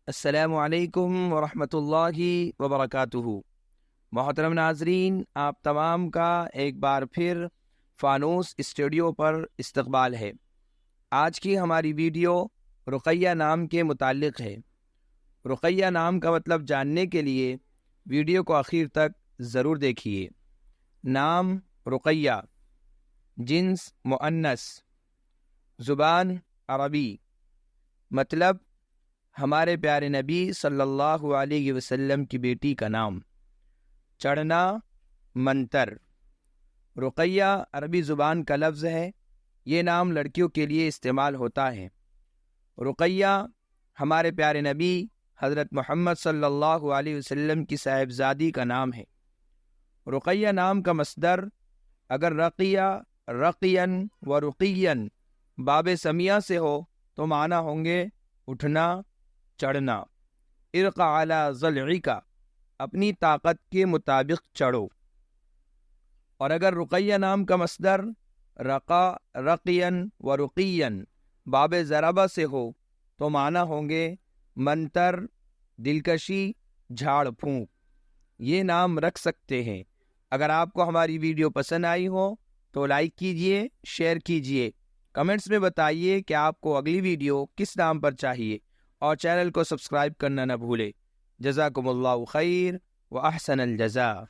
السلام علیکم ورحمۃ اللہ وبرکاتہ۔ محترم ناظرین، آپ تمام کا ایک بار پھر فانوس اسٹوڈیو پر استقبال ہے۔ آج کی ہماری ویڈیو رقیہ نام کے متعلق ہے۔ رقیہ نام کا مطلب جاننے کے لیے ویڈیو کو آخر تک ضرور دیکھیے۔ نام رقیہ، جنس مؤنث، زبان عربی، مطلب ہمارے پیارے نبی صلی اللہ علیہ وسلم کی بیٹی کا نام، چڑھنا منتر۔ رقیہ عربی زبان کا لفظ ہے، یہ نام لڑکیوں کے لیے استعمال ہوتا ہے۔ رقیہ ہمارے پیارے نبی حضرت محمد صلی اللہ علیہ وسلم کی صاحبزادی کا نام ہے۔ رقیہ نام کا مصدر اگر رقیہ، رقین و رقین باب سمیہ سے ہو تو معنی ہوں گے اٹھنا، چڑھنا۔ ارق علی ضلعک، اپنی طاقت کے مطابق چڑھو۔ اور اگر رقیہ نام کا مصدر رقا، رقین و رقین باب ضربہ سے ہو تو معنی ہوں گے منتر، دلکشی، جھاڑ پھونک۔ یہ نام رکھ سکتے ہیں۔ اگر آپ کو ہماری ویڈیو پسند آئی ہو تو لائک کیجئے، شیئر کیجئے، کمنٹس میں بتائیے کہ آپ کو اگلی ویڈیو کس نام پر چاہیے، اور چینل کو سبسکرائب کرنا نہ بھولے۔ جزاکم اللہ خیر و احسن الجزاء۔